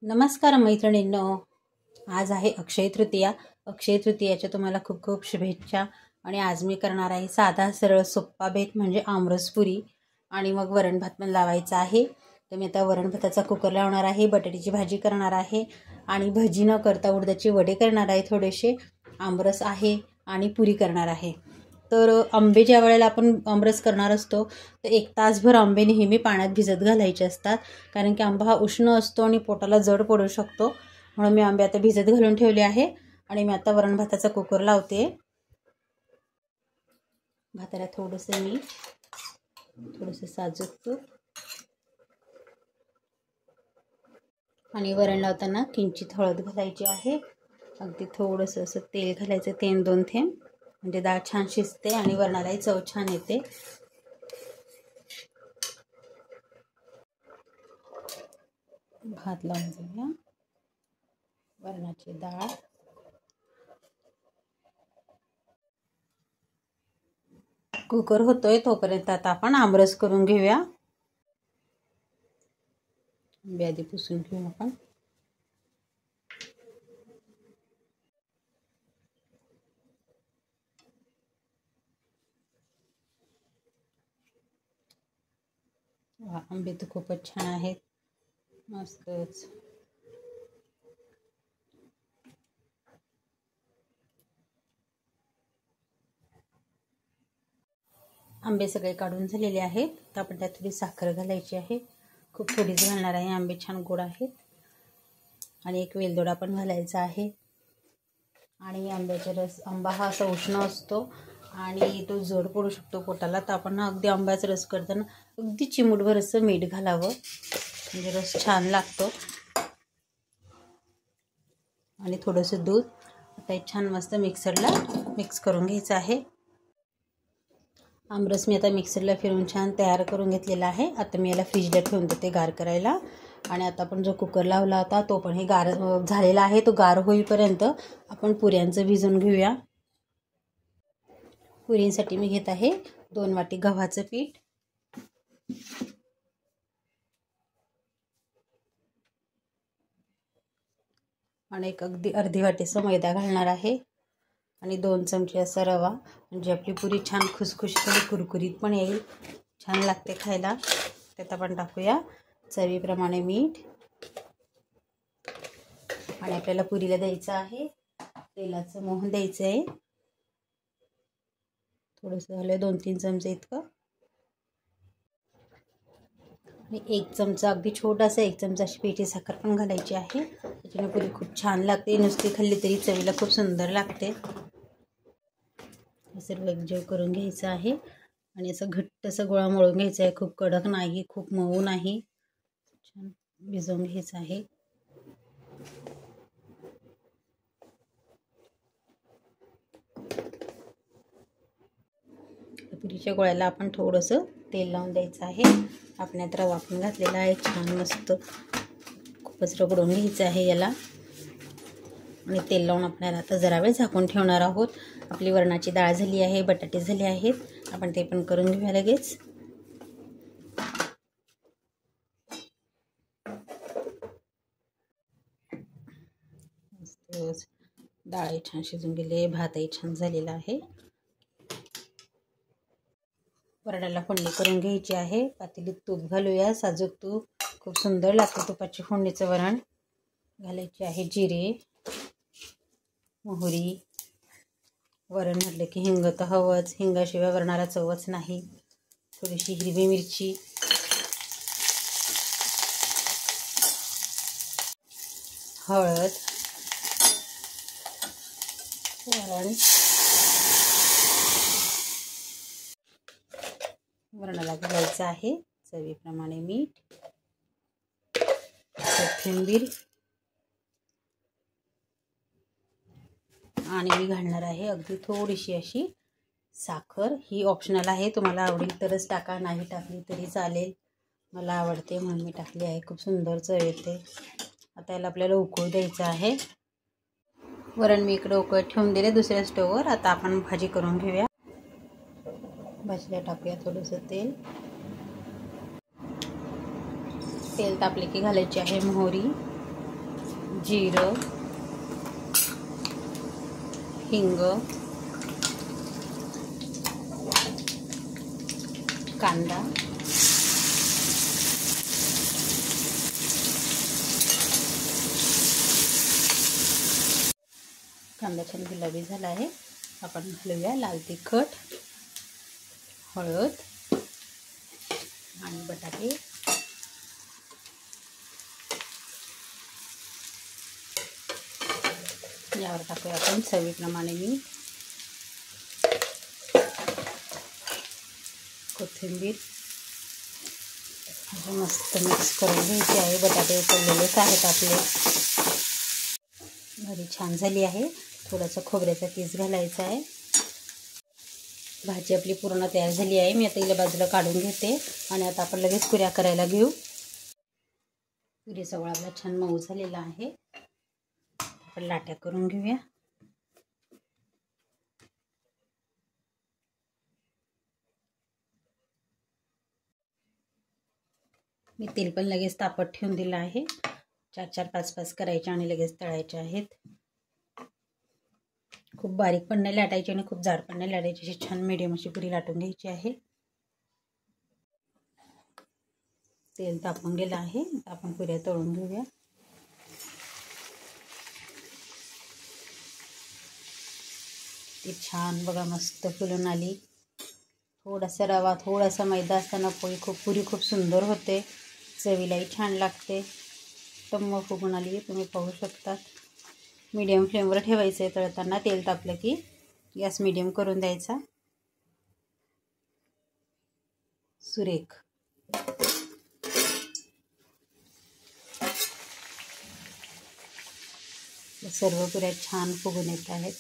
नमस्कार मैत्रिणींनो, आज आहे अक्षय तृतीया. अक्षय तृतीयाच्या तुम्हाला खूप खूप शुभेच्छा. आणि आज मी करणार आहे साधा सरळ सोप्पा बेत म्हणजे आमरसपुरी. आणि मग वरण भात पण लावायचा आहे. तर मी आता वरण भाताचा कुकर लावणार आहे, बटाट्याची भाजी करणार आहे आणि भजी न करता उडदाचे वडे करणार आहे, थोडेसे आमरस आहे आणि पुरी करणार आहे. तर आंबे ज्या वेळेला आपण आमरस करणार असतो तर 1 तासभर आंबे नेहमी पाण्यात भिजत घालायचे असतात, कारण की आंबा हा उष्ण असतो आणि पोटाला जड पडू शकतो. म्हणून मी आंबे आता भिजत घालून ठेवले आहे. आणि मी आता वरण भाताचा कुकर लावते. भाताला थोडंसं मीठ, थोडंसं साजूक तूप आणि वरण लावताना किंचित हळद घालायची आहे. अगदी थोडंसं असं तेल घालायचं, 3-2 थेंब, म्हणजे डाळ छान शिजते आणि वरणालाही चव छान येते. भात लावून घेऊया. वरणाची डाळ, कुकर होतोय तोपर्यंत आता आपण आमरस करून घेऊया. आंबे आधी पुसून घेऊ आपण. आंबे तर खूपच छान आहेत, मस्तच. आंबे सगळे काढून झालेले आहेत. तर आपण त्यात थोडी साखर घालायची आहे, खूप थोडीच घालणार आहे. आंबे छान गोड आहेत. आणि एक वेलदोडा पण घालायचा आहे. आणि आंब्याचा रस, आंबा हा असा उष्ण असतो आणि तो जड पडू शकतो पोटाला. तर आपण अगदी आंब्याचा रस करताना अगदी चिमूटभर असं मीठ घालावं, म्हणजे रस छान लागतो. आणि थोडंसं दूध. आता हे छान मस्त मिक्सरला मिक्स करून घ्यायचं आहे. आमरस मी आता मिक्सरला फिरवून छान तयार करून घेतलेला आहे. आता मी याला फ्रीजला ठेवून देते गार करायला. आणि आता आपण जो कुकर लावला होता तो पण हे गार झालेला आहे. तो गार होईपर्यंत आपण पुऱ्यांचं भिजवून घेऊया. पुरींसाठी मी घेत आहे 2 वाटी गव्हाचं पीठ, आणि एक अगदी अर्धी वाटीचं मैदा घालणार आहे. आणि 2 चमचे असा रवा, म्हणजे आपली पुरी छान खुसखुशीत आणि कुरकुरीत पण येईल, छान लागते खायला. त्यात आपण टाकूया चवीप्रमाणे मीठ. आणि आपल्याला पुरीला द्यायचं आहे तेलाचं मोहन द्यायचं आहे. थोडंसं झालं 2-3 चमचे इतकं. आणि 1 चमचा, अगदी छोटासा 1 चमचा अशी पिठी साखर पण घालायची आहे. त्याच्याने पुरी खूप छान लागते, नुसती खाल्ली तरी चवीला खूप सुंदर लागते. सर्व एकजीव करून घ्यायचं आहे. आणि असं घट्ट असं गोळा मळून घ्यायचा आहे, खूप कडक नाही, खूप मऊ नाही, छान भिजवून घ्यायचं आहे. पुरीच्या गोळ्याला आपण थोडंसं तेल लावून द्यायचं आहे. आपण यात रवा पण घातलेला आहे, छान मस्त खूपच रगडून घ्यायचं आहे याला. आणि तेल लावून आपल्याला आता जरा वेळ झाकून ठेवणार आहोत. आपली वरणाची डाळ झाली आहे, बटाटे झाले आहेत, आपण ते पण करून घेऊया लगेच. डाळ छान शिजून गेले, भातही छान झालेला आहे. वरणाला फोडणी करून घ्यायची आहे. पातेलीत तूप घालूया, साजूक तूप, खूप सुंदर लागते तुपाची फोडणीचं वरण. घालायची आहे जिरे, मोहरी. वरण म्हटलं की हिंग तर हवंच, हिंगाशिवाय वरणाला चवच नाही. थोडीशी हिरवी मिरची, हळद, वरणाला घालायचं आहे चवीप्रमाणे मीठ, कोथिंबीर. आणि मी घालणार आहे अगदी थोडीशी अशी साखर. ही ऑप्शनल आहे, तुम्हाला आवडेल तरच टाका, नाही टाकली तरी चालेल. मला आवडते म्हणून मी टाकली आहे, खूप सुंदर चव येते. आता याला आपल्याला उकळू द्यायचं आहे. वरण मी इकडे उकळत ठेवून दिले दुसऱ्या स्टोववर. आता आपण भाजी करून घेऊया. भाजीला टाकूया थोडंसं तेल. तेल तापले की घालायची आहे मोहरी, जिरं, हिंग, कांदा, कांदा छान गुलाबी झाला आहे. आपण घालूया लाल तिखट, हळद आणि बटाटे. यावर टाकूया आपण चवीप्रमाणे मीठ, कोथिंबीर. मस्त मिक्स करून घ्यायची आहे. बटाटे उकळलेलेच आहेत आपले. भाजी छान झाली आहे. थोडासा खोबऱ्याचा किस घालायचा आहे. भाजी आपली पूर्ण तयार झाली आहे. मी आता हिला बाजूला काढून घेते आणि आता आपण लगेच पुऱ्या करायला घेऊ. पुरीचा गोळा आपला छान मऊ झालेला आहे. आपण लाट्या करून घेऊया. मी तेल पण लगेच तापत ठेवून दिलं आहे. 4-4, 5-5 करायचे आणि लगेच तळायचे आहेत. खूप बारीक पण नाही लाटायची आणि खूप जाड पण नाही लाटायची. अशी छान मीडियम अशी पुरी लाटून घ्यायची आहे. तेल तापून गेलं आहे. आता आपण पुऱ्या तळून घेऊया. ती छान बघा मस्त फुलून आली. थोडासा रवा, थोडासा मैदा असताना पुरी खूप सुंदर होते. चवीलाही छान लागते. टम्म फुगून आली. तुम्ही पाहू शकता. मीडियम फ्लेमवर ठेवायचं आहे तळताना. तेल तापलं की गॅस मीडियम करून द्यायचा. सुरेख. सर्व पुऱ्या छान फुगून येत आहेत.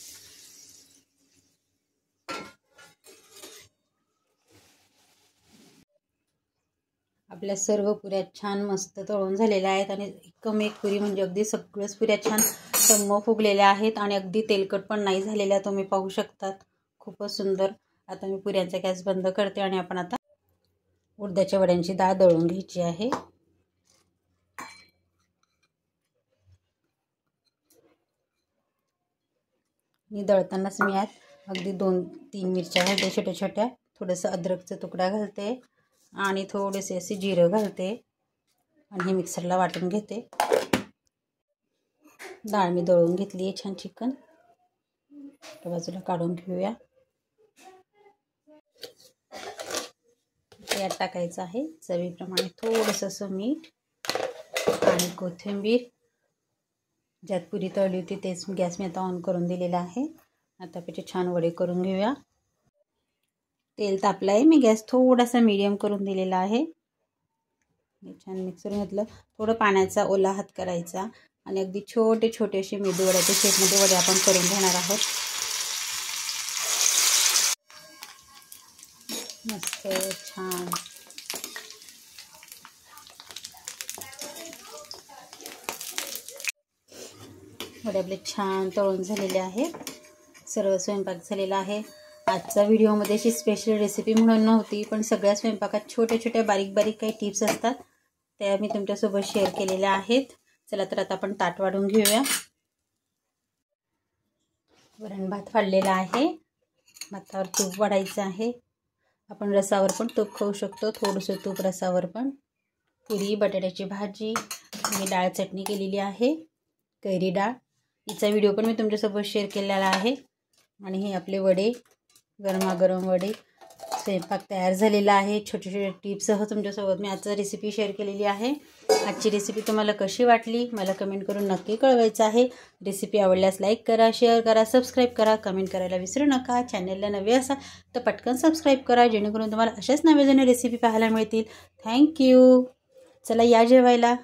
आपल्या सर्व पुऱ्या छान मस्त तळून झालेल्या आहेत आणि एक पुरी म्हणजे अगदी सगळ्याच पुऱ्या छान टम्म फुगलेल्या आहेत आणि अगदी तेलकट पण नाही झालेल्या. तुम्ही पाहू शकतात. खूपच सुंदर. आता मी पुऱ्यांचा गॅस बंद करते आणि आपण आता उडदाच्या वड्यांची डाळ दळून घ्यायची आहे. मी दळतानाच मी यात अगदी 2-3 मिरच्या घालते छोट्या छोट्या. थोडंसं अद्रकचा तुकडा घालते आणि थोडेसे असे जिरं घालते आणि हे मिक्सरला वाटून घेते. डाळ मी दळून घेतली आहे छान चिकन. बाजूला काढून घेऊया. यात टाकायचं आहे चवीप्रमाणे थोडंसं असं मीठ आणि कोथिंबीर. ज्यात पुरी तळली होती तेच गॅस मी आता ऑन करून दिलेला आहे. आता त्याचे छान वडे करून घेऊया. तेल तापलं आहे. मी गॅस थोडासा मीडियम करून दिलेला आहे. छान मिक्स करून घेतलं. थोडं पाण्याचा ओला हात करायचा आणि अगदी छोटे छोटे असे मेदूवड्याच्या शेपमध्ये वडे आपण करून घेणार आहोत. मस्त छान. वडे आपले छान तळून झालेले आहेत. सर्व स्वयंपाक झालेला आहे. आजचा व्हिडिओमध्ये अशी स्पेशल रेसिपी म्हणून नव्हती, पण सगळ्या स्वयंपाकात छोट्या छोट्या बारीक बारीक काही टिप्स असतात त्या मी तुमच्यासोबत शेअर केलेल्या आहेत. चला तर आता आपण ताट वाढून घेऊया. वरण भात वाढलेला आहे. भातावर तूप वाढायचं आहे. आपण रसावर पण तूप खाऊ शकतो. थोडंसं तूप रसावर पण. पुरी, बटाट्याची भाजी, मी डाळ चटणी केलेली आहे, कैरी डाळ. हिचा व्हिडिओ पण मी तुमच्यासोबत शेअर केलेला आहे. आणि हे आपले वडे, गरमागरम वडे. स्वयंपाक तयार झालेला आहे. छोटे छोटे टिप्ससह तुमच्यासोबत मी आजची रेसिपी शेअर केलेली आहे. आजची रेसिपी तुम्हाला कशी वाटली मला कमेंट करून नक्की कळवायचं आहे. रेसिपी आवडल्यास लाईक करा, शेअर करा, सबस्क्राईब करा, कमेंट करायला विसरू नका. चॅनलला नवे असाल तर पटकन सबस्क्राईब करा, जेणेकरून तुम्हाला अशाच नव्या रेसिपी पाहायला मिळतील. थँक्यू. चला या जेवायला.